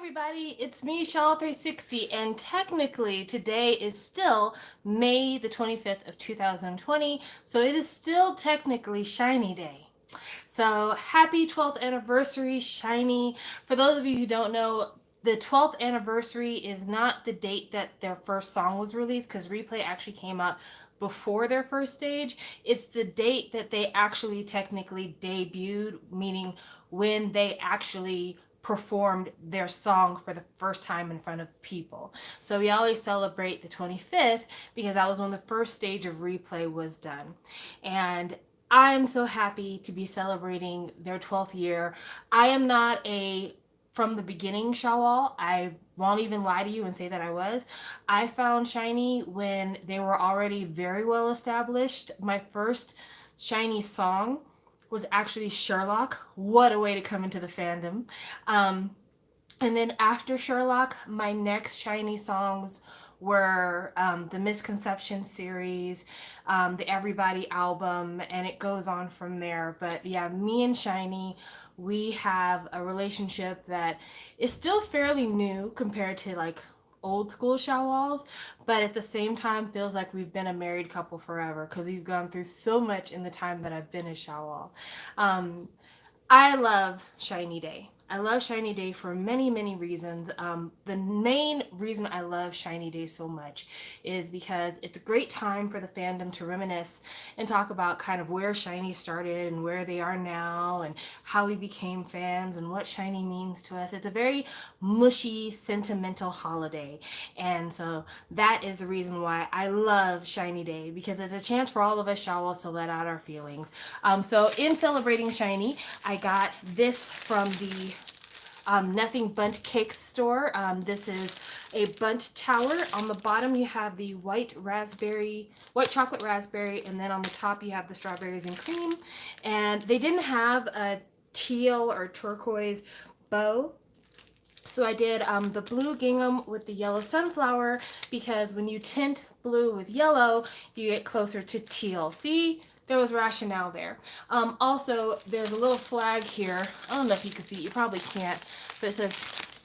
Everybody, it's me, Shaw360, and technically today is still May the 25th of 2020, so it is still technically Shinee Day. So happy 12th anniversary, Shinee. For those of you who don't know, the 12th anniversary is not the date that their first song was released, because Replay actually came out before their first stage. It's the date that they actually technically debuted, meaning when they actually performed their song for the first time in front of people. So we always celebrate the 25th because that was when the first stage of Replay was done. And I'm so happy to be celebrating their 12th year. I am not a from the beginning Shawwal. I won't even lie to you and say that I was. I found Shinee when they were already very well established. My first Shinee song was actually Sherlock. What a way to come into the fandom. And then after Sherlock, my next Shinee songs were the Misconception series, the Everybody album, and it goes on from there. But yeah, me and Shinee, we have a relationship that is still fairly new compared to like old school Shawwals, but at the same time feels like we've been a married couple forever because we've gone through so much in the time that I've been a Shawwal. Um, I love Shinee Day. I love Shinee Day for many, many reasons. The main reason I love Shinee Day so much is because it's a great time for the fandom to reminisce and talk about kind of where Shinee started and where they are now and how we became fans and what Shinee means to us. It's a very mushy, sentimental holiday. And so that is the reason why I love Shinee Day, because it's a chance for all of us Shawwals to let out our feelings. So in celebrating Shinee, I got this from the Nothing Bundt Cake store. This is a Bundt tower. On the bottom you have the white chocolate raspberry, and then on the top you have the strawberries and cream. And they didn't have a teal or turquoise bow, so I did the blue gingham with the yellow sunflower, because when you tint blue with yellow, you get closer to teal. See? There was rationale there. Also, there's a little flag here. I don't know if you can see it. You probably can't. But it says,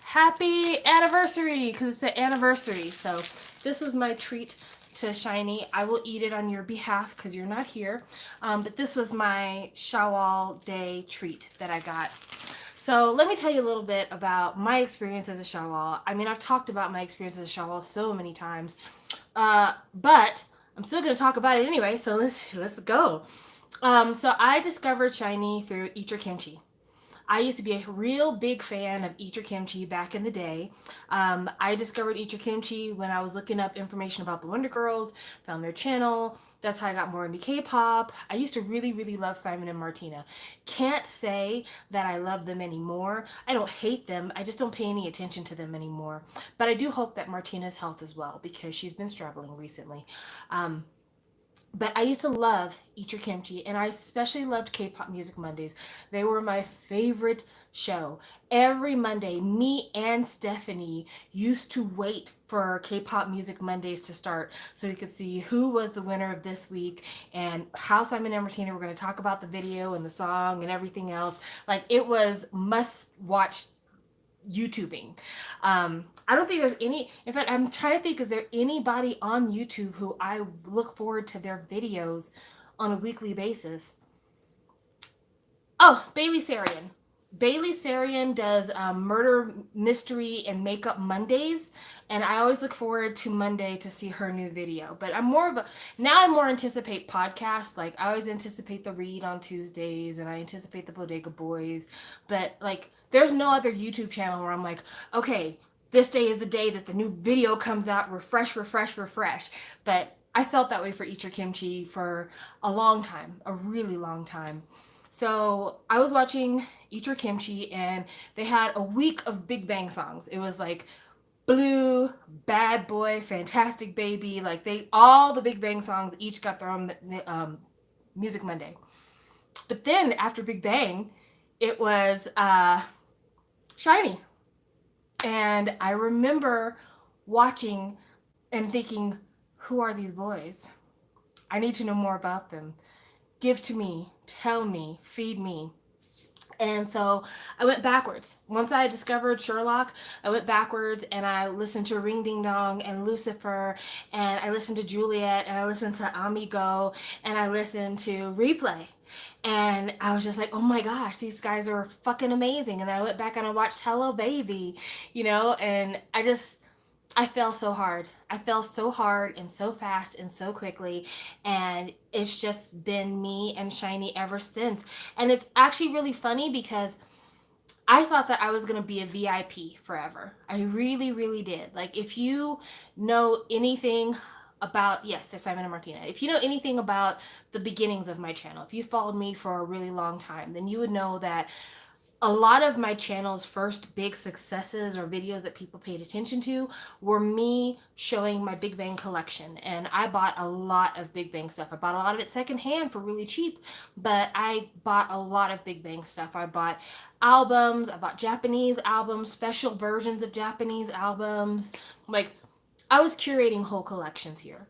Happy Anniversary, because it's an anniversary. So this was my treat to Shinee. I will eat it on your behalf because you're not here. But this was my Shawwal Day treat that I got. So let me tell you a little bit about my experience as a Shawwal. I mean, I've talked about my experience as a Shawwal so many times, but I'm still going to talk about it anyway. So let's go. So I discovered Shinee through Eat Your Kimchi. I used to be a real big fan of Eat Your Kimchi back in the day. I discovered Eat Your Kimchi when I was looking up information about the Wonder Girls, found their channel. That's how I got more into K-pop. I used to really, really love Simon and Martina. Can't say that I love them anymore. I don't hate them. I just don't pay any attention to them anymore. But I do hope that Martina's health is well, because she's been struggling recently. But I used to love Eat Your Kimchi, and I especially loved K-Pop Music Mondays. They were my favorite show. Every Monday, me and Stephanie used to wait for K-Pop Music Mondays to start so we could see who was the winner of this week and how Simon and Martina were going to talk about the video and the song and everything else. Like, it was must-watch YouTubing. I don't think there's any, in fact, I'm trying to think, is there anybody on YouTube who I look forward to their videos on a weekly basis? Oh, Bailey Sarian. Bailey Sarian does Murder, Mystery, and Makeup Mondays, and I always look forward to Monday to see her new video. But I'm more of a, now I more anticipate podcasts. Like, I always anticipate The Read on Tuesdays, and I anticipate the Bodega Boys. But, like, there's no other YouTube channel where I'm like, okay, this day is the day that the new video comes out, refresh, refresh, refresh. But I felt that way for Eat Your Kimchi for a long time, a really long time. So I was watching Eat Your Kimchi, and they had a week of Big Bang songs. It was like Blue, Bad Boy, Fantastic Baby, like all the Big Bang songs each got their own Music Monday. But then after Big Bang, it was Shinee. And I remember watching and thinking, who are these boys? I need to know more about them. Give to me, tell me, feed me. And so I went backwards. Once I discovered Sherlock, I went backwards and I listened to Ring Ding Dong and Lucifer, and I listened to Juliet, and I listened to Amigo, and I listened to Replay. And I was just like, oh my gosh, these guys are fucking amazing. And then I went back and I watched Hello Baby, and I fell so hard. I fell so hard and so fast and so quickly. And it's just been me and Shinee ever since. And it's actually really funny because I thought that I was going to be a VIP forever. I really, really did. Like, if you know anything about, yes, there's Simon and Martina. If you know anything about the beginnings of my channel, if you followed me for a really long time, then you would know that a lot of my channel's first big successes or videos that people paid attention to were me showing my Big Bang collection. And I bought a lot of Big Bang stuff. I bought a lot of it secondhand for really cheap, but I bought a lot of Big Bang stuff. I bought albums, I bought Japanese albums, special versions of Japanese albums. Like, I was curating whole collections here.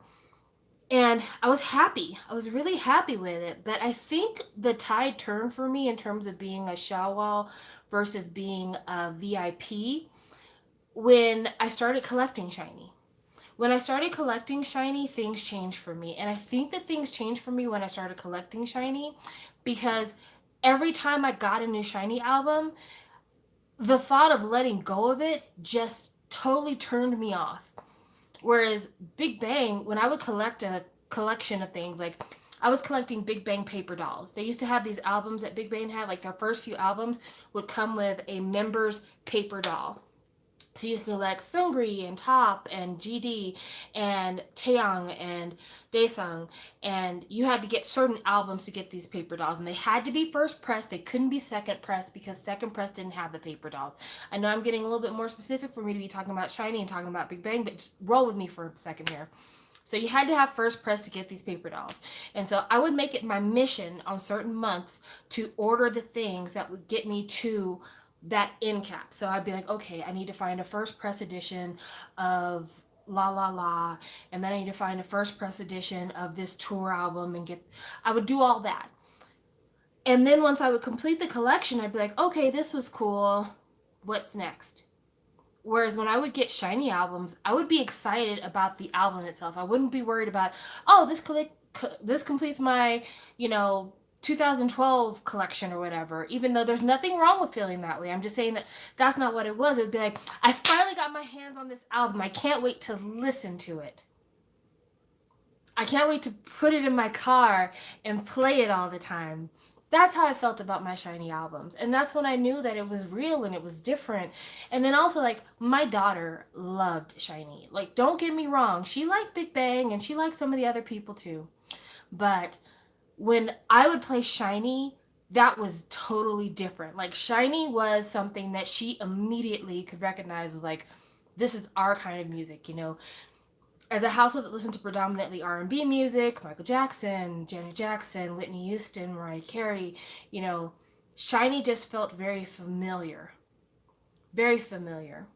And I was happy. I was really happy with it. But I think the tide turned for me in terms of being a Shawwal versus being a VIP when I started collecting Shinee. When I started collecting Shinee, things changed for me. And I think that things changed for me when I started collecting Shinee because every time I got a new Shinee album, the thought of letting go of it just totally turned me off. Whereas Big Bang, when I would collect a collection of things, like I was collecting Big Bang paper dolls. They used to have these albums that Big Bang had, like their first few albums would come with a member's paper doll. So you could collect Seungri and Top and GD and Taeyang and Daesung, and you had to get certain albums to get these paper dolls, and they had to be first press. They couldn't be second press because second press didn't have the paper dolls. I know I'm getting a little bit more specific for me to be talking about Shinee and talking about Big Bang, but just roll with me for a second here. So you had to have first press to get these paper dolls. And so I would make it my mission on certain months to order the things that would get me to that end cap. So I'd be like, okay, I need to find a first press edition of La La La, and then I need to find a first press edition of this tour album and I would do all that. And then once I would complete the collection, I'd be like, okay, this was cool. What's next? Whereas when I would get Shinee albums, I would be excited about the album itself. I wouldn't be worried about, oh, this completes my, 2012 collection or whatever, even though there's nothing wrong with feeling that way. I'm just saying that that's not what it was. It would be like, I finally got my hands on this album. I can't wait to listen to it. I can't wait to put it in my car and play it all the time. That's how I felt about my Shinee albums. And that's when I knew that it was real and it was different. And then also, like, my daughter loved Shinee. Like, don't get me wrong. She liked Big Bang and she liked some of the other people too. But when I would play Shinee, that was totally different. Like, Shinee was something that she immediately could recognize was like, this is our kind of music, As a household that listened to predominantly R&B music, Michael Jackson, Janet Jackson, Whitney Houston, Mariah Carey, Shinee just felt very familiar. Very familiar.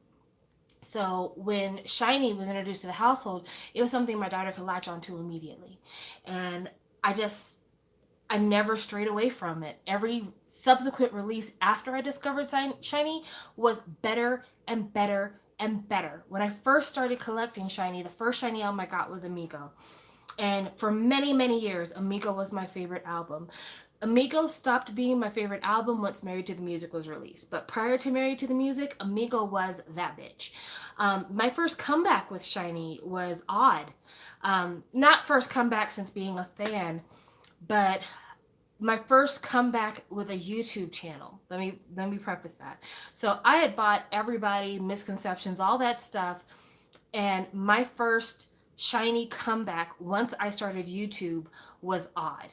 So when Shinee was introduced to the household, it was something my daughter could latch onto immediately. And I never strayed away from it. Every subsequent release after I discovered Shinee was better and better and better. When I first started collecting Shinee, the first Shinee album I got was Amigo. And for many, many years, Amigo was my favorite album. Amigo stopped being my favorite album once Married to the Music was released. But prior to Married to the Music, Amigo was that bitch. My first comeback with Shinee was Odd. Not first comeback since being a fan, but my first comeback with a YouTube channel. Let me preface that. So I had bought Everybody, Misconceptions, all that stuff, and my first Shinee comeback once I started YouTube was Odd.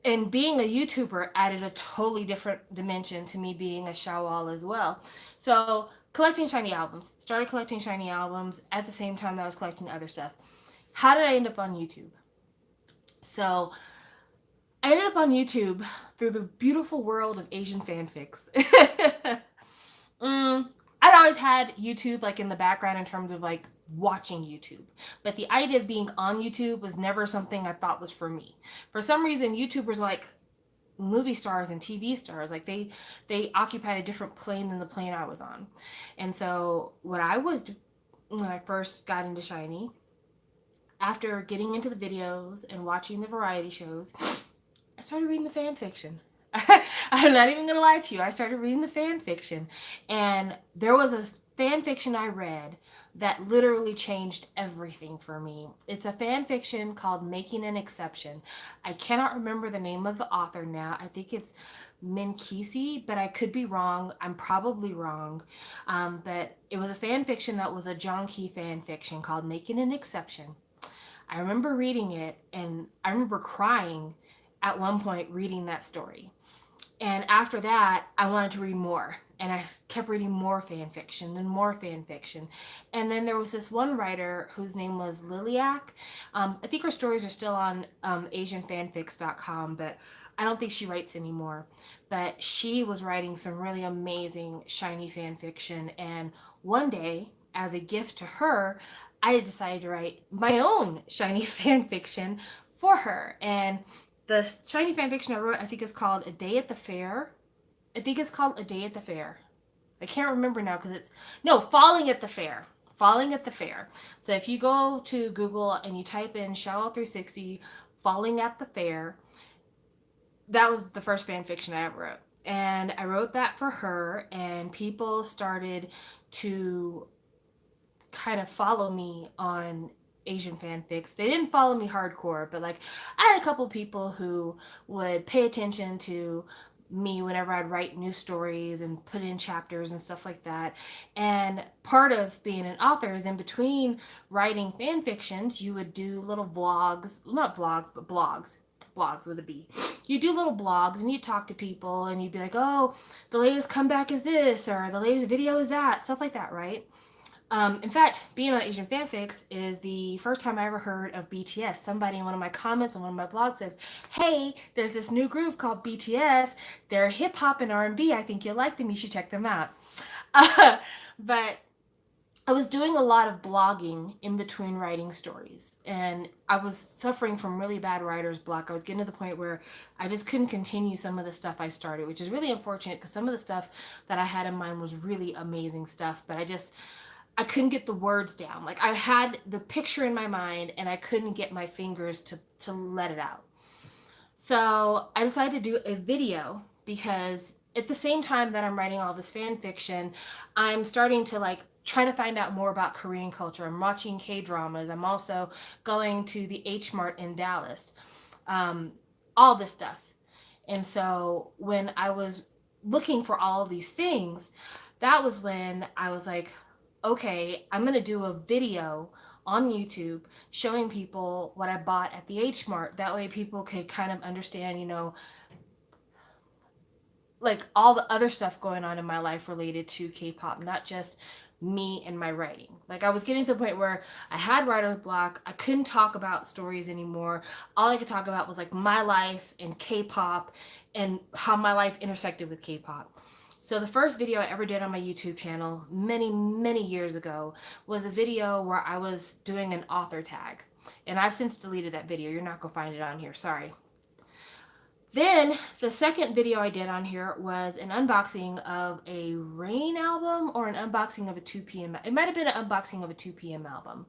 And being a YouTuber added a totally different dimension to me being a Shawwal as well. So collecting Shinee albums. Started collecting Shinee albums at the same time that I was collecting other stuff. How did I end up on YouTube? So I ended up on YouTube through the beautiful world of Asian fanfics. I'd always had YouTube like in the background in terms of like watching YouTube. But the idea of being on YouTube was never something I thought was for me. For some reason, YouTubers like, movie stars and TV stars. Like they occupied a different plane than the plane I was on. And so what I was when I first got into Shinee, after getting into the videos and watching the variety shows, I started reading the fan fiction. I'm not even gonna lie to you. I started reading the fan fiction, and there was a fan fiction I read that literally changed everything for me. It's a fan fiction called Making an Exception. I cannot remember the name of the author now. I think it's Minkisi, but I could be wrong. I'm probably wrong. But it was a fan fiction that was a John Key fan fiction called Making an Exception. I remember reading it, and I remember crying at one point reading that story. And after that, I wanted to read more. And I kept reading more fan fiction and more fan fiction. And then there was this one writer whose name was Liliac. I think her stories are still on asianfanfics.com, but I don't think she writes anymore. But she was writing some really amazing Shinee fan fiction. And one day, as a gift to her, I decided to write my own Shinee fan fiction for her. And the Shinee fan fiction I wrote, I think, is called A Day at the Fair. I think it's called A Day at the Fair. I can't remember now because it's, no, Falling at the Fair. Falling at the Fair. So if you go to Google and you type in Shell 360 Falling at the Fair, that was the first fan fiction I ever wrote. And I wrote that for her, and people started to kind of follow me on Asian fanfics. They didn't follow me hardcore, but like I had a couple people who would pay attention to me whenever I'd write new stories and put in chapters and stuff like that. And part of being an author is in between writing fan fictions, you would do little vlogs, not vlogs, but blogs. Blogs with a B. You do little blogs and you talk to people and you'd be like, oh, the latest comeback is this, or the latest video is that, stuff like that, right? In fact, being on Asian Fanfics is the first time I ever heard of BTS. Somebody in one of my comments on one of my blogs said, hey, there's this new group called BTS. They're hip hop and R&B. I think you'll like them. You should check them out. But I was doing a lot of blogging in between writing stories, and I was suffering from really bad writer's block. I was getting to the point where I just couldn't continue some of the stuff I started, which is really unfortunate because some of the stuff that I had in mind was really amazing stuff, but I couldn't get the words down. Like I had the picture in my mind and I couldn't get my fingers to let it out. So I decided to do a video because at the same time that I'm writing all this fan fiction, I'm starting to like try to find out more about Korean culture. I'm watching K-dramas. I'm also going to the H Mart in Dallas. All this stuff. And so when I was looking for all of these things, that was when I was like, okay, I'm going to do a video on YouTube showing people what I bought at the H Mart. That way people could kind of understand, you know, like all the other stuff going on in my life related to K-pop, not just me and my writing. Like I was getting to the point where I had writer's block. I couldn't talk about stories anymore. All I could talk about was like my life and K-pop and how my life intersected with K-pop. So the first video I ever did on my YouTube channel many, many years ago was a video where I was doing an author tag. And I've since deleted that video. You're not going to find it on here. Sorry. Then the second video I did on here was an unboxing of a Rain album or an unboxing of a 2 p.m. It might have been an unboxing of a 2 p.m. album.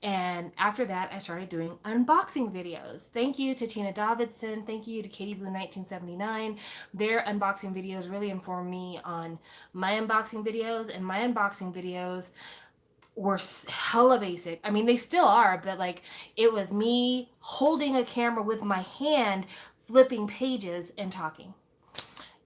And after that, I started doing unboxing videos. Thank you to Tina Davidson. Thank you to Katie Blue 1979. Their unboxing videos really informed me on my unboxing videos, and my unboxing videos were hella basic. I mean, they still are, but like it was me holding a camera with my hand, flipping pages and talking.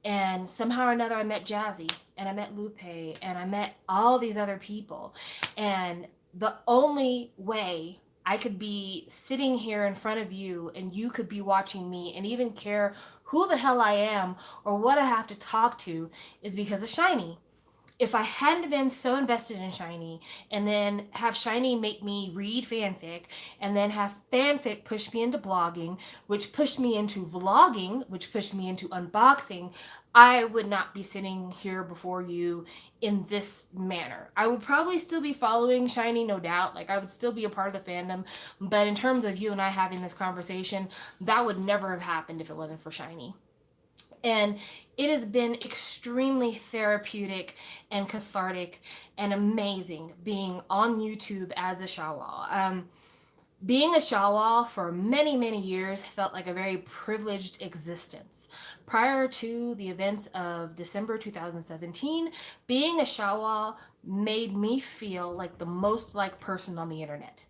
And somehow or another I met Jazzy and I met Lupe and I met all these other people. And the only way I could be sitting here in front of you and you could be watching me and even care who the hell I am or what I have to talk to is because of Shinee. If I hadn't been so invested in Shinee and then have Shinee make me read fanfic and then have fanfic push me into blogging, which pushed me into vlogging, which pushed me into unboxing, I would not be sitting here before you in this manner. I would probably still be following Shinee, no doubt. Like I would still be a part of the fandom. But in terms of you and I having this conversation, that would never have happened if it wasn't for Shinee. And it has been extremely therapeutic and cathartic and amazing being on YouTube as a Shawwal. Being a Shawwal for many, many years felt like a very privileged existence. Prior to the events of December 2017, being a Shawwal made me feel like the most liked person on the internet.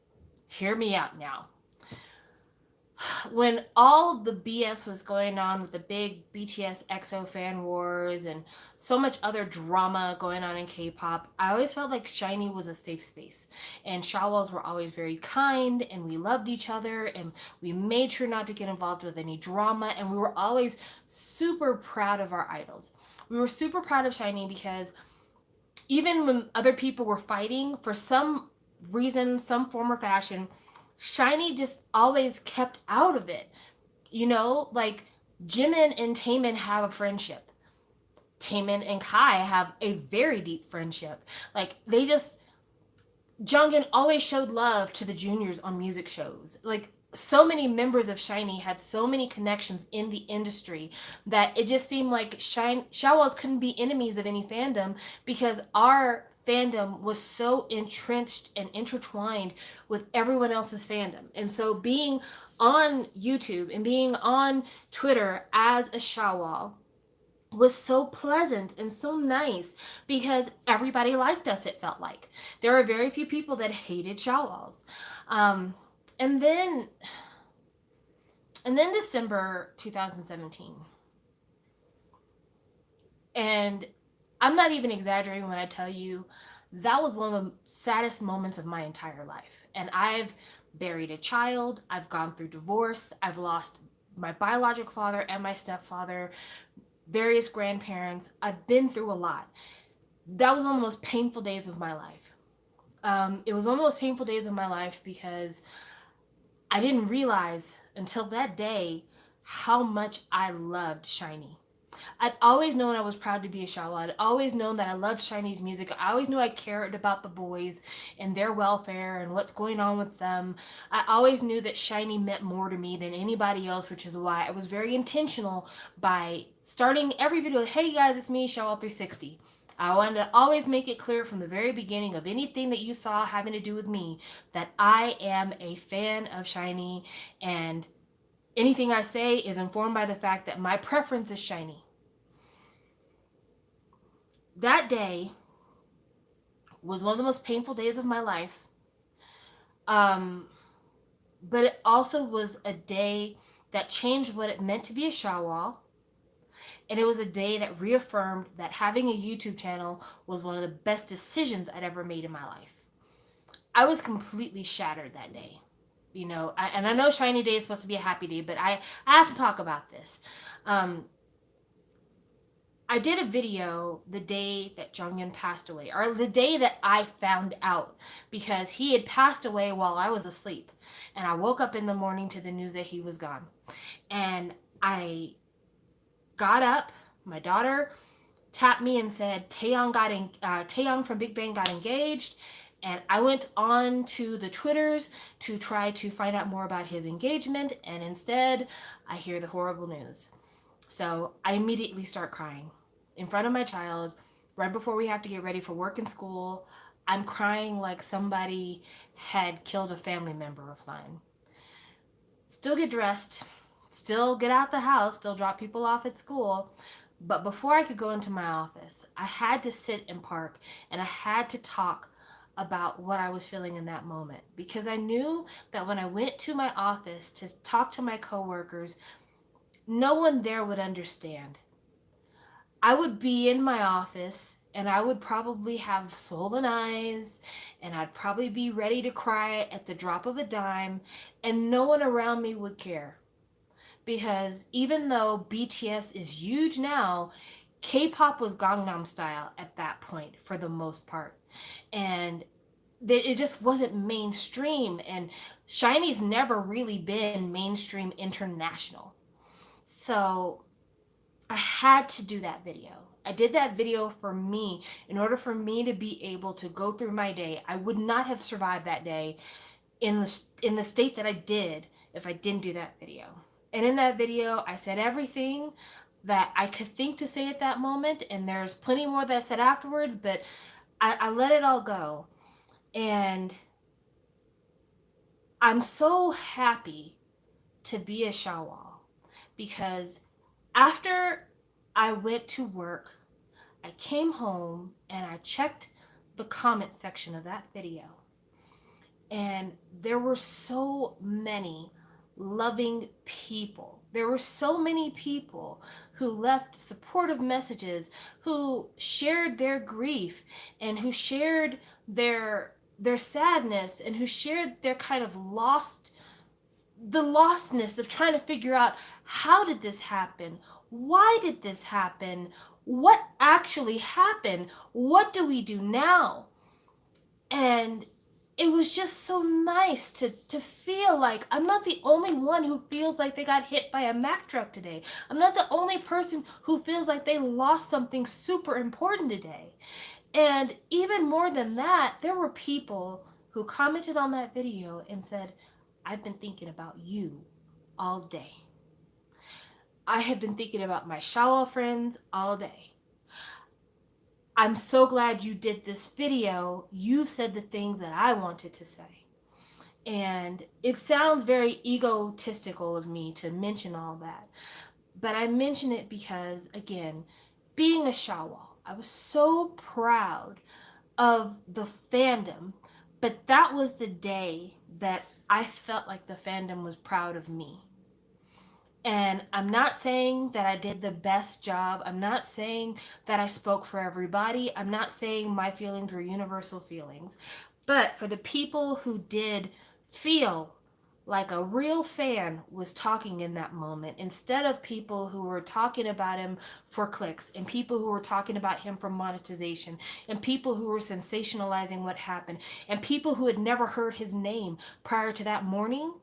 Hear me out now. When all the BS was going on with the big BTS EXO fan wars and so much other drama going on in K-pop, I always felt like Shinee was a safe space. And Shawwals were always very kind, and we loved each other, and we made sure not to get involved with any drama, and we were always super proud of our idols. We were super proud of Shinee because even when other people were fighting, for some reason, some form or fashion, Shinee just always kept out of it. You know, like Jimin and Taemin have a friendship. Taemin and Kai have a very deep friendship. Like they just Jungin always showed love to the juniors on music shows. Like so many members of Shinee had so many connections in the industry that it just seemed like Shawwals couldn't be enemies of any fandom because our fandom was so entrenched and intertwined with everyone else's fandom. And so being on YouTube and being on Twitter as a Shawwal was so pleasant and so nice because everybody liked us, it felt like. There were very few people that hated Shawwals. Um, and then December 2017. And I'm not even exaggerating when I tell you that was one of the saddest moments of my entire life. And I've buried a child, I've gone through divorce, I've lost my biological father and my stepfather, various grandparents. I've been through a lot. That was one of the most painful days of my life. It was one of the most painful days of my life because I didn't realize until that day how much I loved Shinee. I'd always known I was proud to be a Shawwal. I'd always known that I loved Shinee's music. I always knew I cared about the boys and their welfare and what's going on with them. I always knew that Shinee meant more to me than anybody else, which is why I was very intentional by starting every video with, hey guys, it's me, Shawwal360. I wanted to always make it clear from the very beginning of anything that you saw having to do with me that I am a fan of Shinee, and anything I say is informed by the fact that my preference is Shinee. That day was one of the most painful days of my life. But it also was a day that changed what it meant to be a Shawwal. And it was a day that reaffirmed that having a YouTube channel was one of the best decisions I'd ever made in my life. I was completely shattered that day. You know, and I know Shinee Day is supposed to be a happy day, but I have to talk about this. I did a video the day that Junghyun passed away, or the day that I found out, because he had passed away while I was asleep. And I woke up in the morning to the news that he was gone. And I got up, my daughter tapped me and said, Taeyong from Big Bang got engaged. And I went on to the Twitters to try to find out more about his engagement. And instead, I hear the horrible news. So I immediately start crying in front of my child right before we have to get ready for work and school. I'm crying like somebody had killed a family member of mine. Still get dressed, still get out the house, still drop people off at school. But before I could go into my office, I had to sit and park and I had to talk about what I was feeling in that moment, because I knew that when I went to my office to talk to my coworkers, no one there would understand. I would be in my office and I would probably have swollen eyes and I'd probably be ready to cry at the drop of a dime, and no one around me would care. Because even though BTS is huge now, K-pop was Gangnam Style at that point for the most part. And it just wasn't mainstream, and Shinee's never really been mainstream international. So I had to do that video. I did that video for me in order for me to be able to go through my day. I would not have survived that day in the state that I did if I didn't do that video. And in that video, I said everything that I could think to say at that moment, and there's plenty more that I said afterwards, but I let it all go. And I'm so happy to be a Shawwal because after I went to work, I came home and I checked the comment section of that video. And there were so many loving people. There were so many people who left supportive messages, who shared their grief and who shared their sadness and who shared their kind of the lostness of trying to figure out, how did this happen? Why did this happen? What actually happened? What do we do now? And it was just so nice to feel like I'm not the only one who feels like they got hit by a Mack truck today. I'm not the only person who feels like they lost something super important today. And even more than that, there were people who commented on that video and said, I've been thinking about you all day. I have been thinking about my Shawwal friends all day. I'm so glad you did this video. You've said the things that I wanted to say. And it sounds very egotistical of me to mention all that. But I mention it because, again, being a Shawwal, I was so proud of the fandom. But that was the day that I felt like the fandom was proud of me. And I'm not saying that I did the best job. I'm not saying that I spoke for everybody. I'm not saying my feelings were universal feelings. But for the people who did feel like a real fan was talking in that moment, instead of people who were talking about him for clicks, and people who were talking about him for monetization, and people who were sensationalizing what happened, and people who had never heard his name prior to that morning,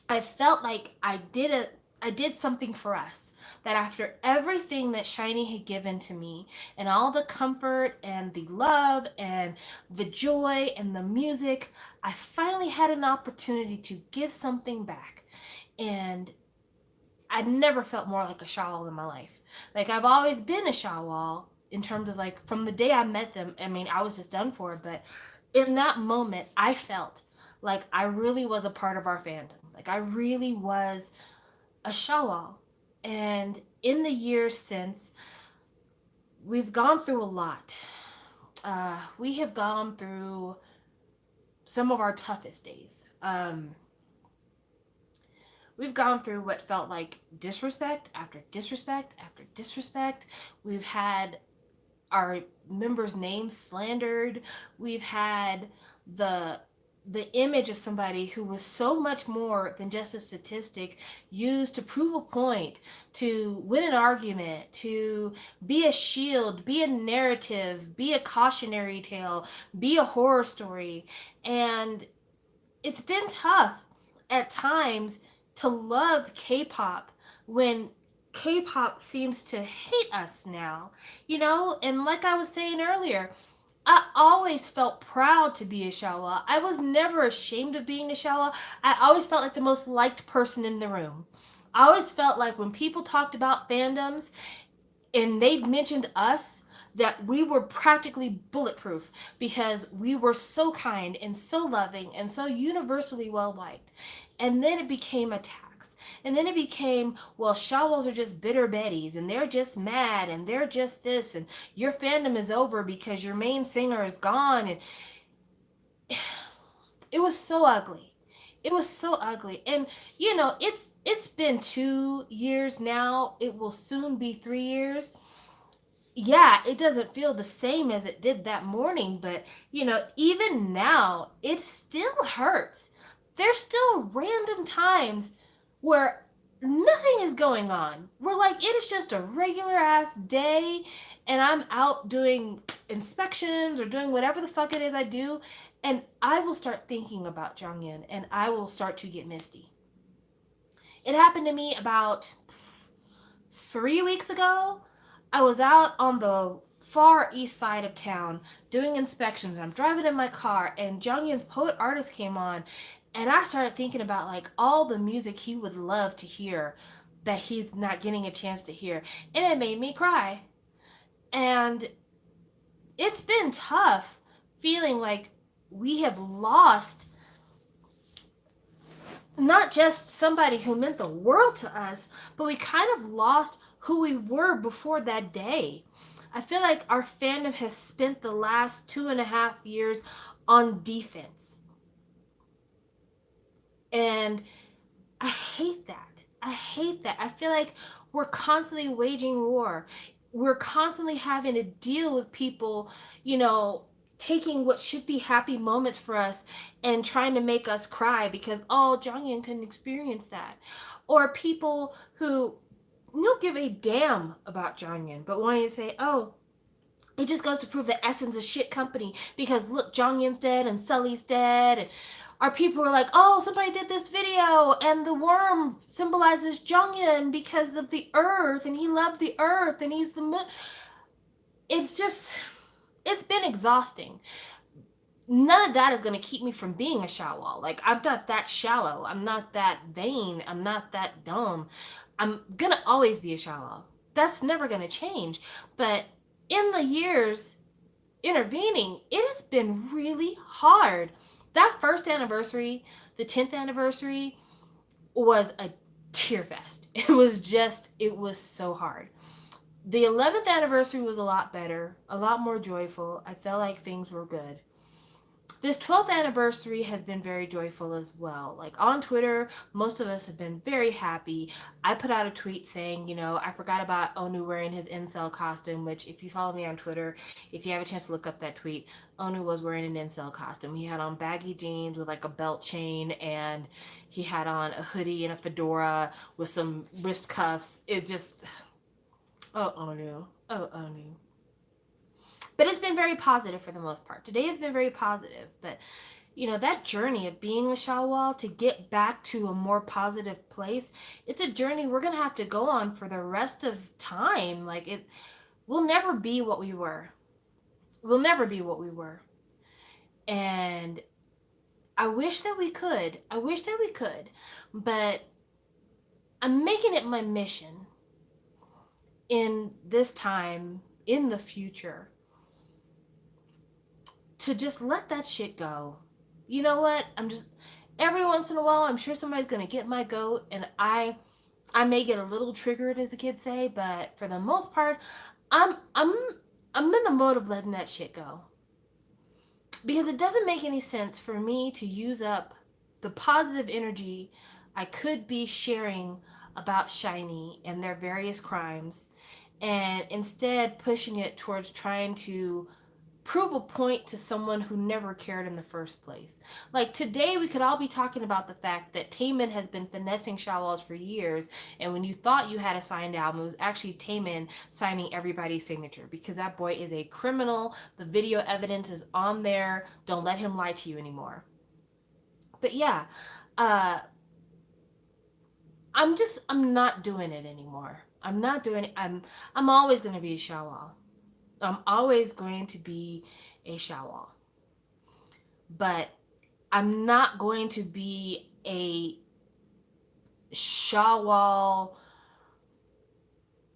I felt like I did something for us. That after everything that Shinee had given to me, and all the comfort and the love and the joy and the music, I finally had an opportunity to give something back. And I'd never felt more like a Shawwal in my life. Like, I've always been a Shawwal in terms of, like, from the day I met them, I mean, I was just done for. But in that moment, I felt like I really was a part of our fandom. Like, I really was a Shawwal. And in the years since, we've gone through a lot. We have gone through some of our toughest days. We've gone through what felt like disrespect after disrespect after disrespect. We've had our members' names slandered. We've had the image of somebody who was so much more than just a statistic used to prove a point, to win an argument, to be a shield, be a narrative, be a cautionary tale, be a horror story. And it's been tough at times to love K-pop when K-pop seems to hate us now, you know? And like I was saying earlier, I always felt proud to be a Shawwal. I was never ashamed of being a Shawwal. I always felt like the most liked person in the room. I always felt like when people talked about fandoms and they mentioned us, that we were practically bulletproof because we were so kind and so loving and so universally well liked. And then it became attacks. And then it became, well, Shawwals are just bitter Bettys and they're just mad and they're just this and your fandom is over because your main singer is gone. And it was so ugly. It was so ugly. And you know, it's been 2 years now. It will soon be 3 years. Yeah, it doesn't feel the same as it did that morning, but you know, even now, it still hurts. There's still random times where nothing is going on. We're like, it is just a regular ass day, and I'm out doing inspections or doing whatever the fuck it is I do, and I will start thinking about Jonghyun, and I will start to get misty. It happened to me about 3 weeks ago. I was out on the far east side of town doing inspections. I'm driving in my car and Jonghyun's Poet Artist came on, and I started thinking about like all the music he would love to hear that he's not getting a chance to hear. And it made me cry. And it's been tough feeling like we have lost not just somebody who meant the world to us, but we kind of lost who we were before that day. I feel like our fandom has spent the last 2.5 years on defense. And I hate that. I hate that. I feel like we're constantly waging war. We're constantly having to deal with people, taking what should be happy moments for us and trying to make us cry because, oh, Jonghyun couldn't experience that. Or people who don't give a damn about Jonghyun, but wanting to say, oh, it just goes to prove the Essence is shit company because look, Jonghyun's dead and Sully's dead. And our people were like, oh, somebody did this video and the worm symbolizes Jonghyun because of the earth and he loved the earth and he's the moon. It's been exhausting. None of that is going to keep me from being a Shawwal. Like, I'm not that shallow. I'm not that vain. I'm not that dumb. I'm going to always be a Shawwal. That's never going to change. But in the years intervening, it has been really hard. That first anniversary, the 10th anniversary, was a tear fest. It was so hard. The 11th anniversary was a lot better, a lot more joyful. I felt like things were good. This 12th anniversary has been very joyful as well. Like on Twitter, most of us have been very happy. I put out a tweet saying, I forgot about Onu wearing his incel costume, which if you follow me on Twitter, if you have a chance to look up that tweet, Onu was wearing an incel costume. He had on baggy jeans with like a belt chain and he had on a hoodie and a fedora with some wrist cuffs. It just, oh, Onu. Oh, Onu. But it's been very positive for the most part. Today has been very positive. But, that journey of being a Shawwal to get back to a more positive place, it's a journey we're going to have to go on for the rest of time. Like, we'll never be what we were. We'll never be what we were. And I wish that we could. But I'm making it my mission in this time, in the future, to just let that shit go. You know what? Every once in a while, I'm sure somebody's going to get my goat, and I may get a little triggered, as the kids say, but for the most part, I'm in the mode of letting that shit go. Because it doesn't make any sense for me to use up the positive energy I could be sharing about Shinee and their various crimes, and instead pushing it towards trying to prove a point to someone who never cared in the first place. Like today, we could all be talking about the fact that Taemin has been finessing Shawwals for years, and when you thought you had a signed album, it was actually Taemin signing everybody's signature because that boy is a criminal. The video evidence is on there. Don't let him lie to you anymore. But yeah, I'm not doing it anymore. I'm not doing it. I'm always going to be a Shawwal. I'm always going to be a Shawwal. But I'm not going to be a Shawwal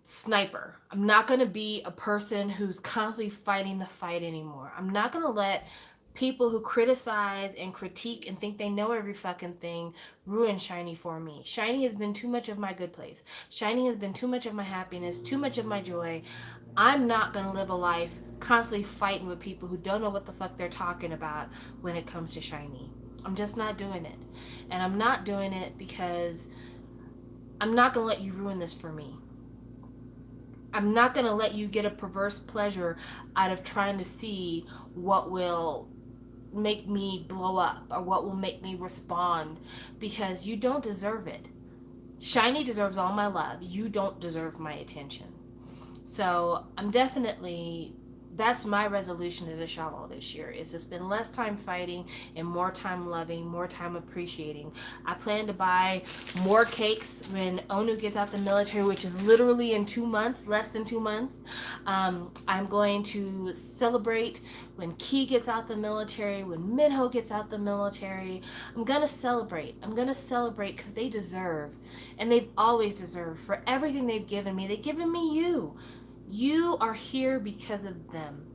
sniper. I'm not going to be a person who's constantly fighting the fight anymore. I'm not going to let people who criticize and critique and think they know every fucking thing ruin Shinee for me. Shinee has been too much of my good place. Shinee has been too much of my happiness, too much of my joy. I'm not going to live a life constantly fighting with people who don't know what the fuck they're talking about when it comes to Shinee. I'm just not doing it. And I'm not doing it because I'm not going to let you ruin this for me. I'm not going to let you get a perverse pleasure out of trying to see what will make me blow up or what will make me respond, because you don't deserve it. Shinee deserves all my love. You don't deserve my attention. So I'm definitely that's my resolution as a Shawl this year, is to spend less time fighting and more time loving, more time appreciating. I plan to buy more cakes when Onu gets out the military, which is literally in 2 months, less than 2 months. I'm going to celebrate when Ki gets out the military, when Minho gets out the military. I'm going to celebrate. I'm going to celebrate because they deserve, and they've always deserved, for everything they've given me. They've given me you. You are here because of them,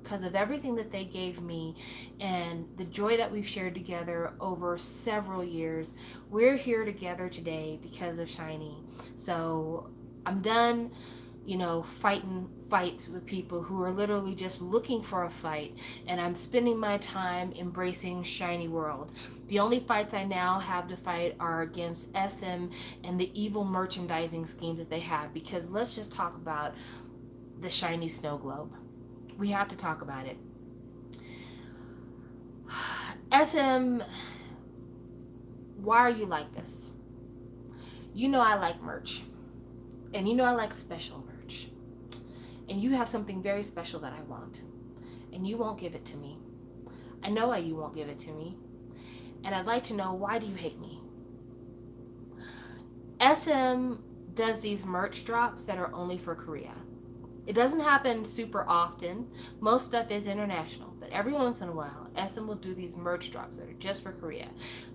because of everything that they gave me and the joy that we've shared together over several years. We're here together today because of Shinee. So I'm done, fighting fights with people who are literally just looking for a fight, and I'm spending my time embracing Shinee World. The only fights I now have to fight are against SM and the evil merchandising schemes that they have, because let's just talk about the Shinee snow globe. We have to talk about it. SM, why are you like this? You know I like merch, and you know I like special merch, and you have something very special that I want, and you won't give it to me. I know why you won't give it to me, and I'd like to know, why do you hate me? SM does these merch drops that are only for Korea. It doesn't happen super often. Most stuff is international, but every once in a while, SM will do these merch drops that are just for Korea.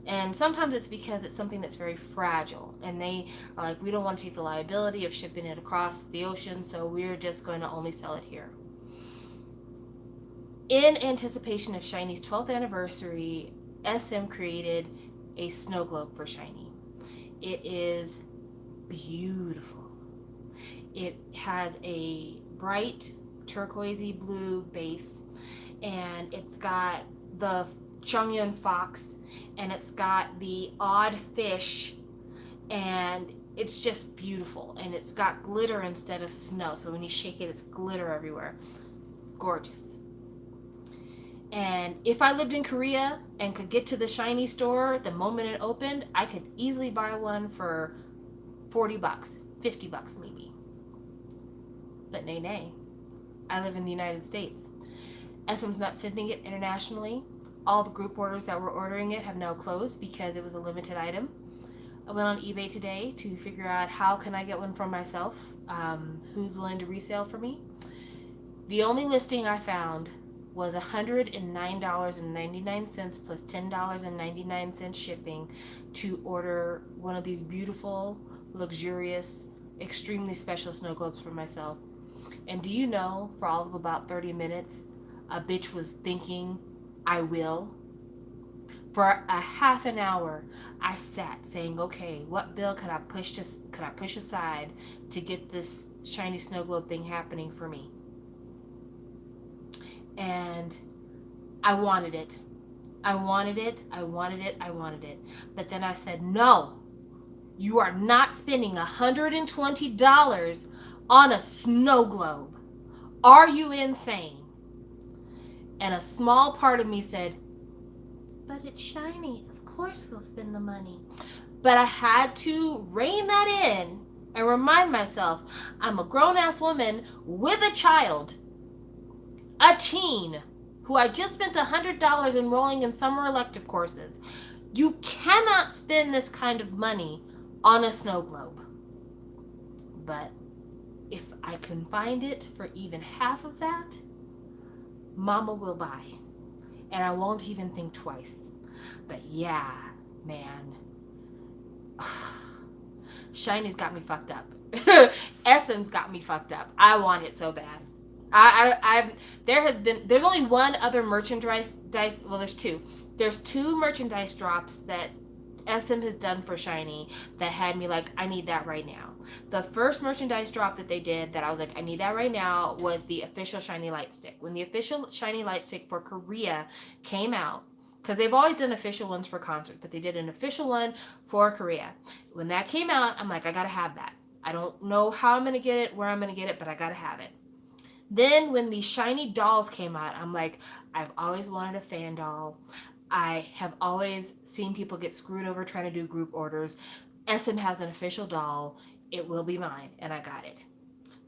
And sometimes it's because it's something that's very fragile, and they are like, we don't want to take the liability of shipping it across the ocean, so we're just going to only sell it here. In anticipation of Shinee's 12th anniversary, SM created a snow globe for Shinee. It is beautiful. It has a bright turquoisey blue base, and it's got the Chongyun fox, and it's got the odd fish, and it's just beautiful, and it's got glitter instead of snow, so when you shake it, it's glitter everywhere. It's gorgeous. And if I lived in Korea and could get to the Shinee store the moment it opened, I could easily buy one for $40, $50 maybe. But nay. I live in the United States. SM's not sending it internationally. All the group orders that were ordering it have now closed because it was a limited item. I went on eBay today to figure out how can I get one for myself, who's willing to resell for me. The only listing I found was $109.99 plus $10.99 shipping to order one of these beautiful, luxurious, extremely special snow globes for myself. And do you know, for all of about 30 minutes, a bitch was thinking, I will. For a half an hour, I sat saying, okay, what bill could I push aside to get this Shinee snow globe thing happening for me? And I wanted it. I wanted it. But then I said, no, you are not spending $120 on a snow globe. Are you insane? And a small part of me said, but it's Shinee. Of course we'll spend the money. But I had to rein that in and remind myself, I'm a grown-ass woman with a child, a teen, who I just spent $100 enrolling in summer elective courses. You cannot spend this kind of money on a snow globe. But if I can find it for even half of that, Mama will buy. And I won't even think twice. But yeah, man. Shinee's got me fucked up. SM's got me fucked up. I want it so bad. There's only one other merchandise, well, there's two. There's two merchandise drops that SM has done for Shinee that had me like, I need that right now. The first merchandise drop that they did that I was like, I need that right now, was the official Shinee light stick. When the official Shinee light stick for Korea came out, because they've always done official ones for concerts, but they did an official one for Korea. When that came out, I'm like, I gotta have that. I don't know how I'm gonna get it, where I'm gonna get it, but I gotta have it. Then when the Shinee dolls came out, I'm like, I've always wanted a fan doll. I have always seen people get screwed over trying to do group orders. SM has an official doll. It will be mine, and I got it.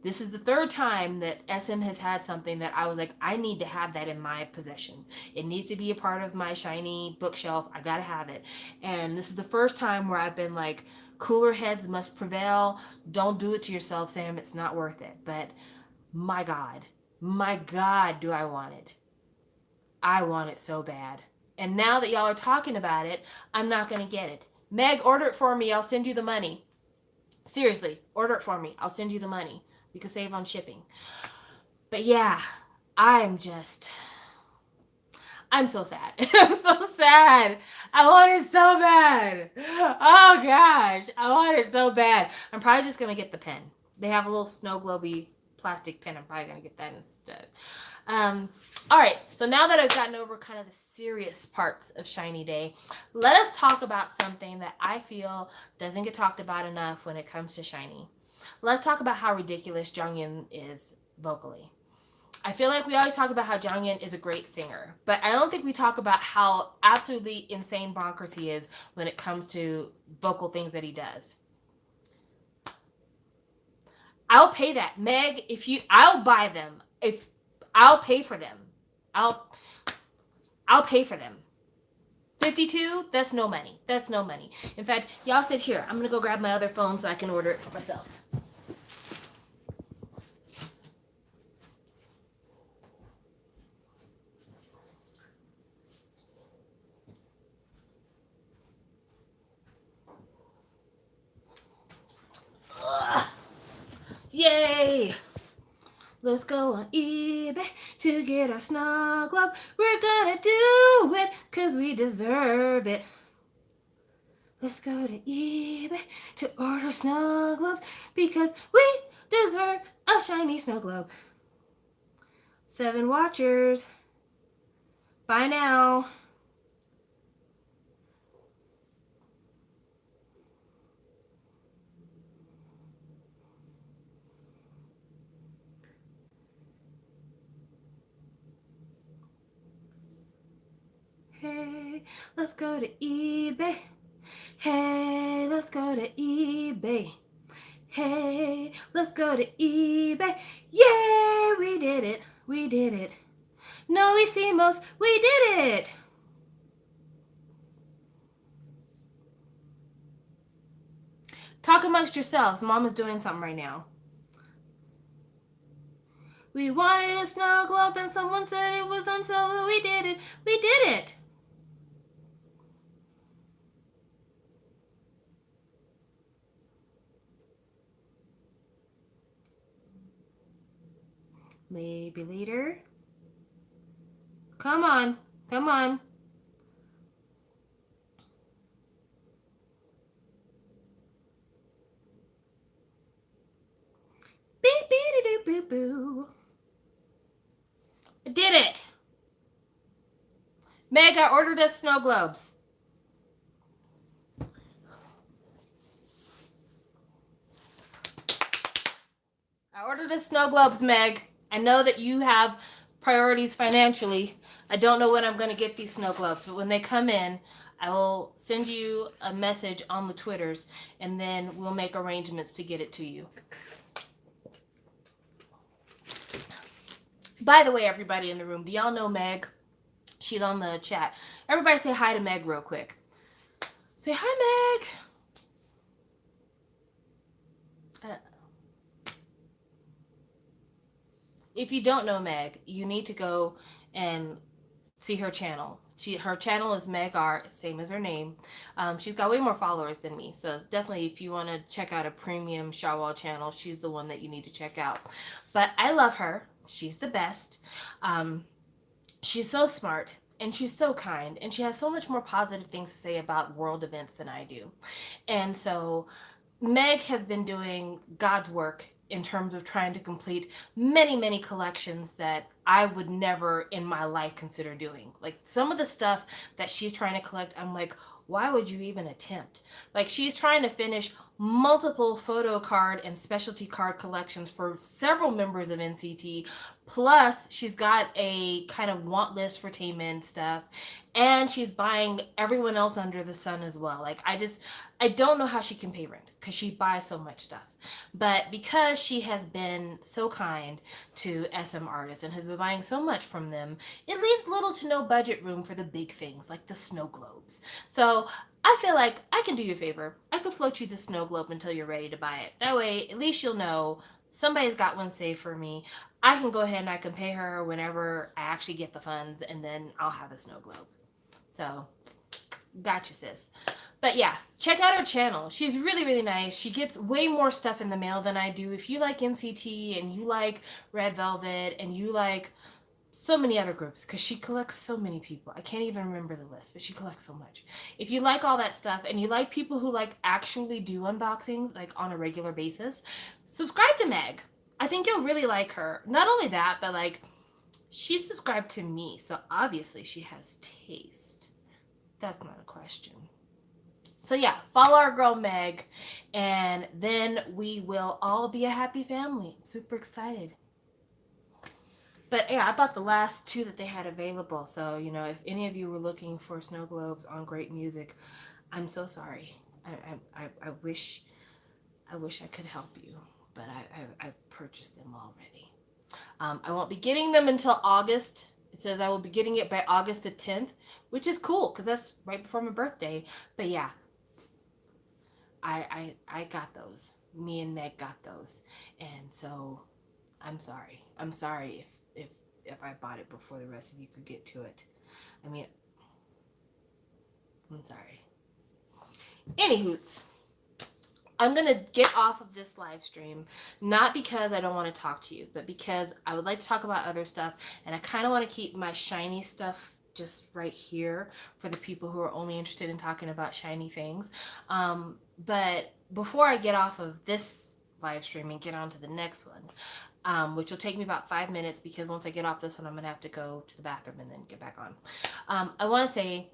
This is the third time that SM has had something that I was like, I need to have that in my possession. It needs to be a part of my Shinee bookshelf. I gotta have it. And this is the first time where I've been like, cooler heads must prevail. Don't do it to yourself, Sam. It's not worth it. But my God, do I want it. I want it so bad. And now that y'all are talking about it, I'm not going to get it. Meg, order it for me. I'll send you the money. Seriously, order it for me. I'll send you the money. We can save on shipping. But yeah, I'm so sad. I'm so sad. I want it so bad. Oh gosh, I want it so bad. I'm probably just going to get the pen. They have a little snow globy plastic pen. I'm probably going to get that instead. All right, so now that I've gotten over kind of the serious parts of Shinee Day, let us talk about something that I feel doesn't get talked about enough when it comes to Shinee. Let's talk about how ridiculous Jonghyun is vocally. I feel like we always talk about how Jonghyun is a great singer, but I don't think we talk about how absolutely insane bonkers he is when it comes to vocal things that he does. I'll pay that. Meg, I'll buy them. I'll pay for them. I'll pay for them. 52, that's no money. That's no money. In fact, y'all sit here. I'm going to go grab my other phone so I can order it for myself. Ugh. Yay! Let's go on eBay to get our snow globe. We're gonna do it because we deserve it. Let's go to eBay to order snow globes because we deserve a shiny snow globe. 7 watchers. Bye now. Hey, let's go to eBay. Hey, let's go to eBay. Hey, let's go to eBay. Yay, we did it. We did it. No hicimos, we did it. Talk amongst yourselves. Mama's doing something right now. We wanted a snow globe and someone said it was on sale. We did it. We did it. Maybe later. Come on. Come on. Beep, beep, doo, boo, boo. I did it. Meg, I ordered us snow globes. I ordered us snow globes, Meg. I know that you have priorities financially. I don't know when I'm going to get these snow globes, but when they come in, I will send you a message on the Twitters, and then we'll make arrangements to get it to you. By the way, everybody in the room, do y'all know Meg? She's on the chat. Everybody say hi to Meg real quick. Say hi, Meg. If you don't know Meg, you need to go and see her channel. Her channel is Meg Art, same as her name. She's got way more followers than me, so definitely if you want to check out a premium Shawwal channel, she's the one that you need to check out. But I love her. She's the best. She's so smart and she's so kind and she has so much more positive things to say about world events than I do. And so Meg has been doing God's work in terms of trying to complete many, many collections that I would never in my life consider doing. Like some of the stuff that she's trying to collect, I'm like, why would you even attempt? Like she's trying to finish multiple photo card and specialty card collections for several members of NCT. Plus, she's got a kind of want list for Taemin stuff. And she's buying everyone else under the sun as well. Like, I don't know how she can pay rent because she buys so much stuff. But because she has been so kind to SM artists and has been buying so much from them, it leaves little to no budget room for the big things like the snow globes. So I feel like I can do you a favor. I could float you the snow globe until you're ready to buy it. That way, at least you'll know somebody's got one saved for me. I can go ahead and I can pay her whenever I actually get the funds, and then I'll have a snow globe. So, gotcha, sis. But yeah, check out her channel. She's really, really nice. She gets way more stuff in the mail than I do. If you like NCT and you like Red Velvet and you like so many other groups, because she collects so many people. I can't even remember the list, but she collects so much. If you like all that stuff and you like people who like actually do unboxings like on a regular basis, subscribe to Meg. I think you'll really like her. Not only that, but like she's subscribed to me, so obviously she has taste. That's not a question. So yeah, follow our girl Meg, and then we will all be a happy family. I'm super excited. But yeah, I bought the last two that they had available. So, you know, if any of you were looking for snow globes on great music, I'm so sorry. I wish I could help you, but I purchased them already. I won't be getting them until August. It says I will be getting it by August the 10th, which is cool because that's right before my birthday. But yeah, I got those. Me and Meg got those, and so I'm sorry. I'm sorry if I bought it before the rest of you could get to it. I mean, I'm sorry. Anywhoots, I'm going to get off of this live stream, not because I don't want to talk to you, but because I would like to talk about other stuff, and I kind of want to keep my Shinee stuff just right here for the people who are only interested in talking about Shinee things. But before I get off of this live stream and get on to the next one, which will take me about 5 minutes because once I get off this one, I'm going to have to go to the bathroom and then get back on. I want to say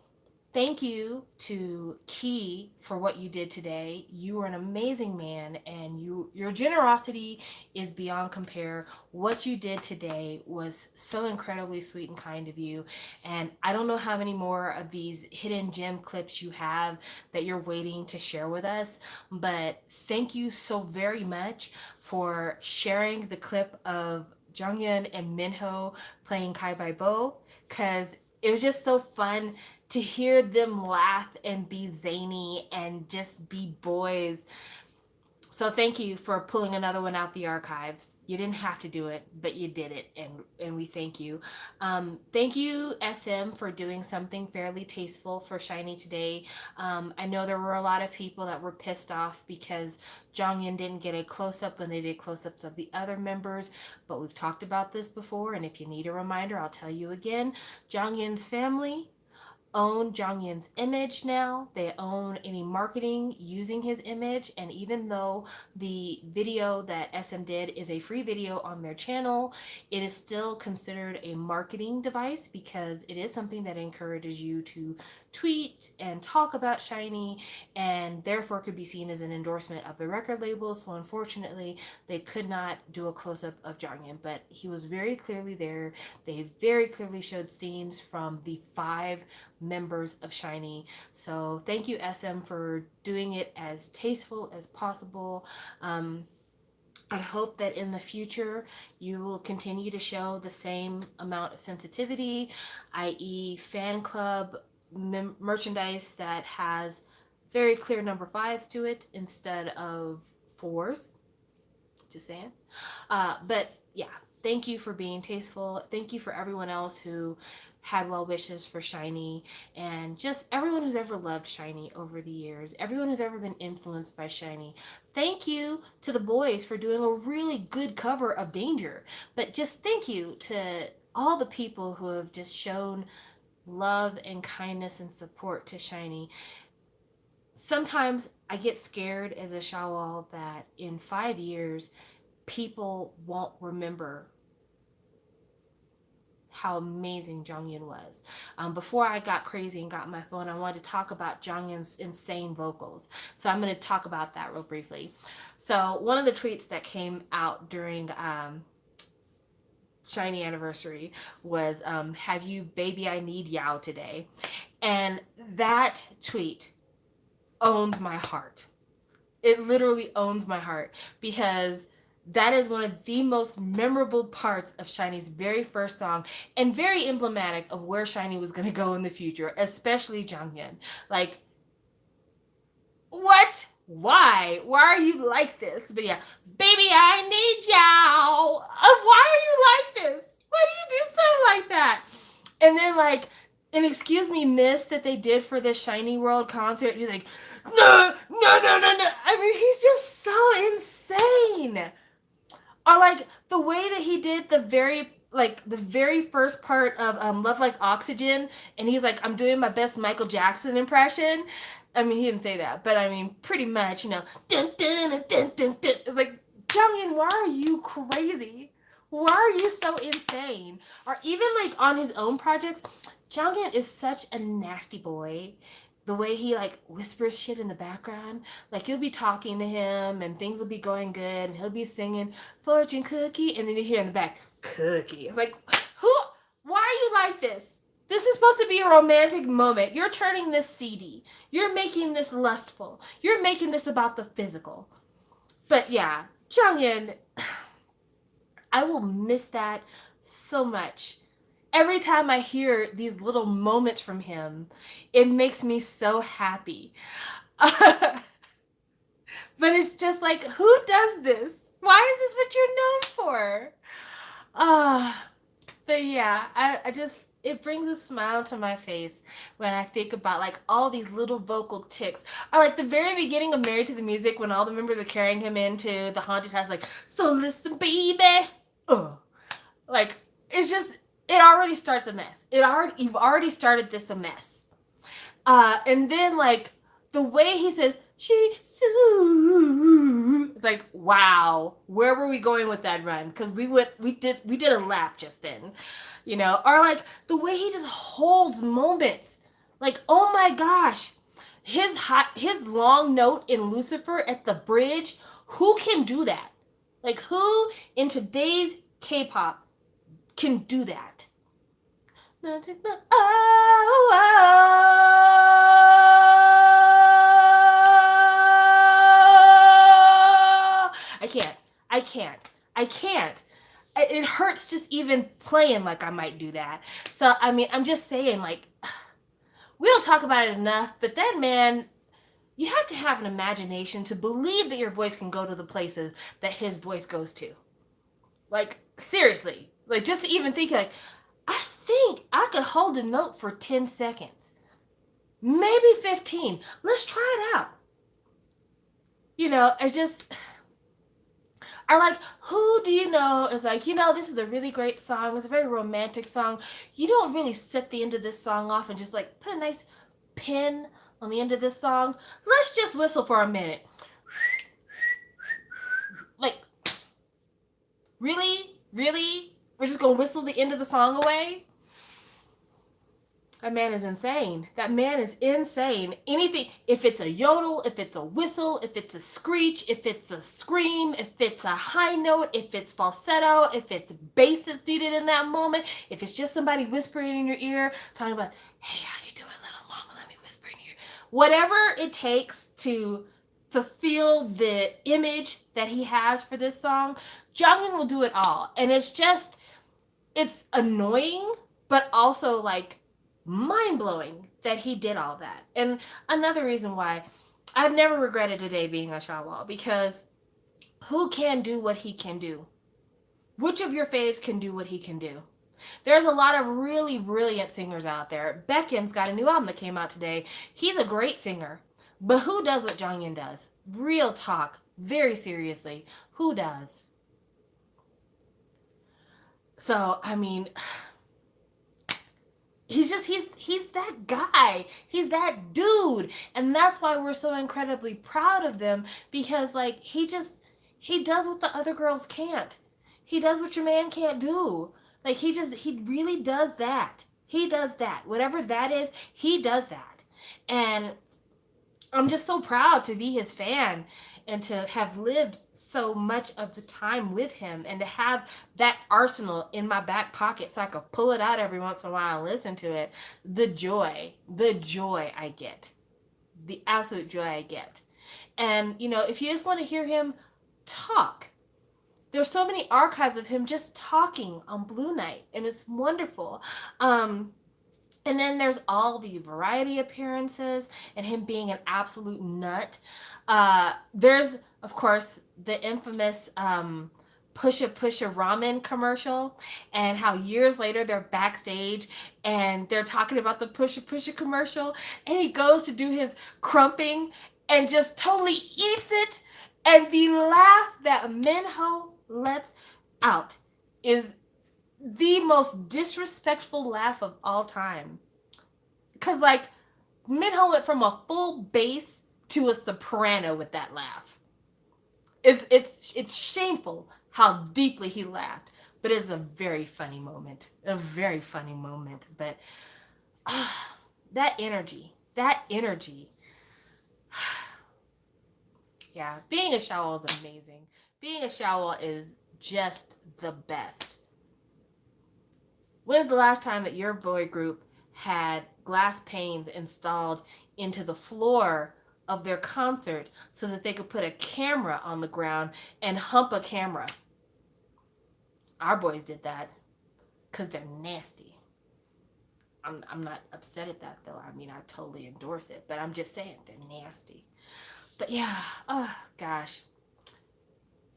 thank you to Key for what you did today. You are an amazing man, and your generosity is beyond compare. What you did today was so incredibly sweet and kind of you. And I don't know how many more of these hidden gem clips you have that you're waiting to share with us, but thank you so very much for sharing the clip of Jonghyun and Minho playing Kai Bai Bo, because it was just so fun to hear them laugh and be zany and just be boys. So thank you for pulling another one out the archives. You didn't have to do it, but you did it, and we thank you. Thank you, SM, for doing something fairly tasteful for Shinee today. I know there were a lot of people that were pissed off because Jonghyun didn't get a close-up when they did close-ups of the other members, but we've talked about this before, and if you need a reminder, I'll tell you again. Jonghyun's family own Jonghyun's image now. They own any marketing using his image. And even though the video that SM did is a free video on their channel, it is still considered a marketing device because it is something that encourages you to tweet and talk about Shinee, and therefore could be seen as an endorsement of the record label. So unfortunately, they could not do a close-up of Jonghyun, but he was very clearly there. They very clearly showed scenes from the 5 members of Shinee. So thank you, SM, for doing it as tasteful as possible. I hope that in the future you will continue to show the same amount of sensitivity, i.e. fan club merchandise that has very clear number 5s to it instead of 4s. Just saying. But yeah, thank you for being tasteful. Thank you for everyone else who had well wishes for Shinee, and just everyone who's ever loved Shinee over the years, everyone who's ever been influenced by Shinee. Thank you to the boys for doing a really good cover of Danger, but just thank you to all the people who have just shown love and kindness and support to Shinee. Sometimes I get scared as a Shawwal that in 5 years people won't remember how amazing Jonghyun was. Before I got crazy and got my phone, I wanted to talk about Jonghyun's insane vocals. So I'm going to talk about that real briefly. So one of the tweets that came out during Shinee anniversary was, have you baby I need Yao today? And that tweet owned my heart. It literally owns my heart because that is one of the most memorable parts of Shinee's very first song and very emblematic of where Shinee was going to go in the future, especially Jonghyun. Like, what? Why? Why are you like this? But yeah, baby, I need y'all. Why are you like this? Why do you do stuff like that? And then like an Excuse Me Miss that they did for this Shinee World concert, he's like, no. I mean, he's just so insane. Or like the way that he did the very first part of Love Like Oxygen, and he's like, I'm doing my best Michael Jackson impression. I mean, he didn't say that, but I mean, pretty much, you know, dun, dun, dun, dun, dun, dun. It's like, Jonghyun, why are you crazy? Why are you so insane? Or even like on his own projects, Jonghyun is such a nasty boy. The way he like whispers shit in the background, like you'll be talking to him and things will be going good and he'll be singing fortune cookie and then you hear in the back cookie. It's like, why are you like this? This is supposed to be a romantic moment. You're turning this seedy. You're making this lustful. You're making this about the physical. But yeah, Jonghyun, I will miss that so much. Every time I hear these little moments from him, it makes me so happy. But it's just like, who does this? Why is this what you're known for? But yeah, I just, it brings a smile to my face when I think about like all these little vocal ticks. Or like the very beginning of Married to the Music when all the members are carrying him into the haunted house, like, so listen, baby. Like, it's just, it already starts a mess. You've already started this a mess. And then like the way he says, it's like, wow, where were we going with that run? Because we did a lap just then, you know. Or like the way he just holds moments, like, oh my gosh, his long note in Lucifer at the bridge. Who can do that? Like, who in today's K-pop can do that? I can't. It hurts just even playing like I might do that. So, I mean, I'm just saying, like, we don't talk about it enough, but that man, you have to have an imagination to believe that your voice can go to the places that his voice goes to. Like, seriously. Like, just to even think, like, I think I could hold a note for 10 seconds. Maybe 15. Let's try it out. You know, it's just, or like, who do you know is like, you know, this is a really great song. It's a very romantic song. You don't really set the end of this song off and just like put a nice pin on the end of this song. Let's just whistle for a minute. Like, really? We're just going to whistle the end of the song away? That man is insane. That man is insane. Anything, if it's a yodel, if it's a whistle, if it's a screech, if it's a scream, if it's a high note, if it's falsetto, if it's bass that's needed in that moment, if it's just somebody whispering in your ear, talking about, hey, how you doing, little mama? Let me whisper in your ear. Whatever it takes to fulfill the image that he has for this song, Jonghyun will do it all. And it's just, it's annoying, but also like, mind-blowing that he did all that. And another reason why I've never regretted a day being a Shawwal, because who can do what he can do? Which of your faves can do what he can do? There's a lot of really brilliant singers out there. Beckin's got a new album that came out today. He's a great singer. But who does what Jonghyun does? Real talk, very seriously. Who does? So, I mean, he's that guy. He's that dude. And that's why we're so incredibly proud of them, because like he does what the other girls can't. He does what your man can't do. Like he really does that. He does that. Whatever that is, he does that. And I'm just so proud to be his fan and to have lived so much of the time with him and to have that arsenal in my back pocket so I could pull it out every once in a while and listen to it. The joy I get, the absolute joy I get. And, you know, if you just want to hear him talk, there's so many archives of him just talking on Blue Night, and it's wonderful. And then there's all the variety appearances and him being an absolute nut. There's, of course, the infamous Pusha Pusha ramen commercial, and how years later they're backstage and they're talking about the Pusha Pusha commercial, and he goes to do his crumping and just totally eats it. And the laugh that Minho lets out is the most disrespectful laugh of all time. Cause like Minho went from a full bass to a soprano with that laugh. It's shameful how deeply he laughed, but it's a very funny moment. A very funny moment. But that energy. Yeah, being a Shawl is amazing. Being a Shawl is just the best. When's the last time that your boy group had glass panes installed into the floor of their concert so that they could put a camera on the ground and hump a camera? Our boys did that because they're nasty. I'm not upset at that though. I mean, I totally endorse it, but I'm just saying they're nasty. But yeah, oh gosh.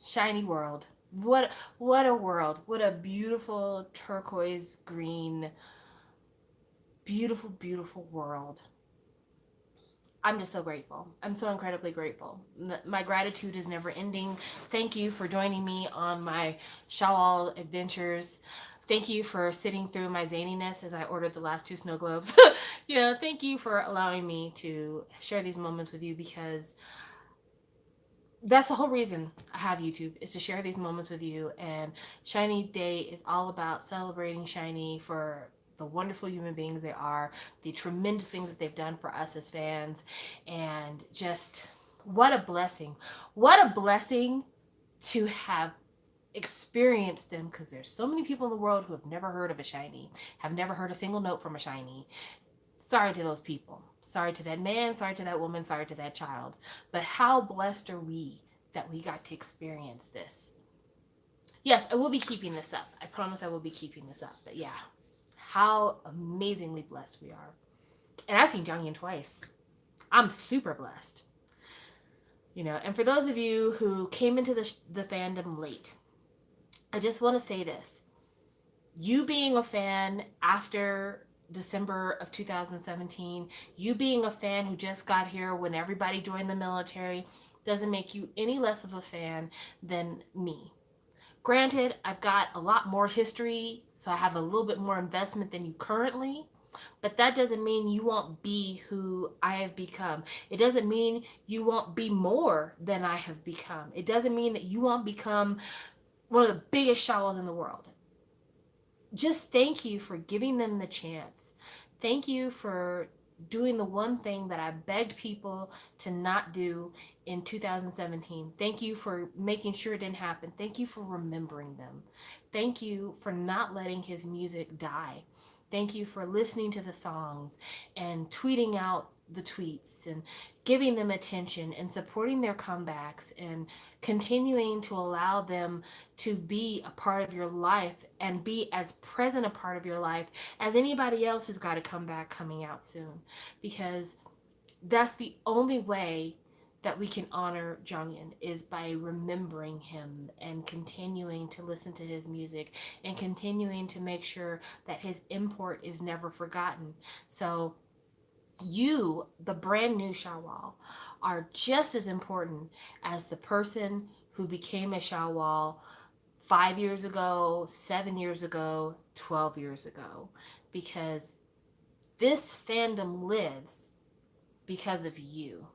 Shinee world. What a world. What a beautiful turquoise green, beautiful, beautiful world. I'm just so grateful. I'm so incredibly grateful. My gratitude is never ending. Thank you for joining me on my shawl adventures. Thank you for sitting through my zaniness as I ordered the last 2 snow globes. Yeah, thank you for allowing me to share these moments with you, because that's the whole reason I have YouTube, is to share these moments with you. And Shinee Day is all about celebrating Shinee for the wonderful human beings they are, the tremendous things that they've done for us as fans, and just what a blessing. What a blessing to have experienced them, because there's so many people in the world who have never heard of a Shinee, have never heard a single note from a Shinee. Sorry to those people. Sorry to that man, sorry to that woman, sorry to that child. But how blessed are we that we got to experience this? Yes, I will be keeping this up. I promise I will be keeping this up. But yeah, how amazingly blessed we are. And I've seen Jonghyun twice. I'm super blessed. You know, and for those of you who came into the fandom late, I just want to say this. You being a fan after December of 2017, you being a fan who just got here when everybody joined the military, doesn't make you any less of a fan than me. Granted, I've got a lot more history, so I have a little bit more investment than you currently, but that doesn't mean you won't be who I have become. It doesn't mean you won't be more than I have become. It doesn't mean that you won't become one of the biggest shawls in the world. Just thank you for giving them the chance. Thank you for doing the one thing that I begged people to not do in 2017. Thank you for making sure it didn't happen. Thank you for remembering them. Thank you for not letting his music die. Thank you for listening to the songs and tweeting out the tweets and giving them attention and supporting their comebacks and continuing to allow them to be a part of your life and be as present a part of your life as anybody else who's got a comeback coming out soon. Because that's the only way that we can honor Jonghyun, is by remembering him and continuing to listen to his music and continuing to make sure that his import is never forgotten. So you, the brand new Shawwal, are just as important as the person who became a Shawwal 5 years ago, 7 years ago, 12 years ago, because this fandom lives because of you.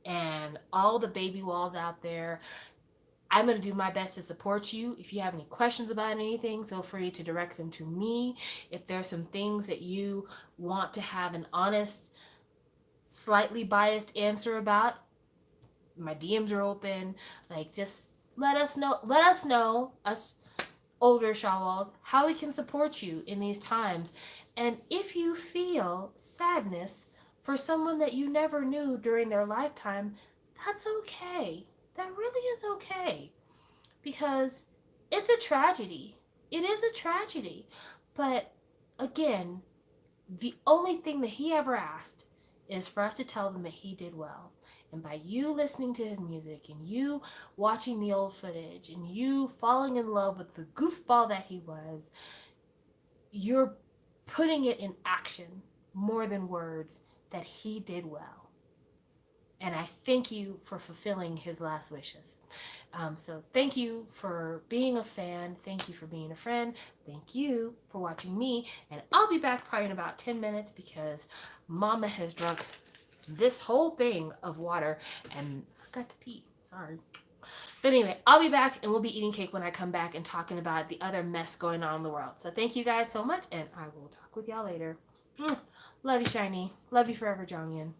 And all the baby walls out there, I'm going to do my best to support you. If you have any questions about anything, feel free to direct them to me. If there's some things that you want to have an honest, slightly biased answer about, my DMs are open. Like, just let us know. Let us know, us older Shawwalls, how we can support you in these times. And if you feel sadness for someone that you never knew during their lifetime, that's okay. That really is okay. Because it's a tragedy. It is a tragedy. But again, the only thing that he ever asked is for us to tell them that he did well. And by you listening to his music and you watching the old footage and you falling in love with the goofball that he was, you're putting it in action more than words that he did well. And I thank you for fulfilling his last wishes. So thank you for being a fan. Thank you for being a friend. Thank you for watching me. And I'll be back probably in about 10 minutes because Mama has drunk this whole thing of water and I got to pee. Sorry. But anyway, I'll be back and we'll be eating cake when I come back and talking about the other mess going on in the world. So thank you guys so much and I will talk with y'all later. Love you, Shinee. Love you forever, Jonghyun.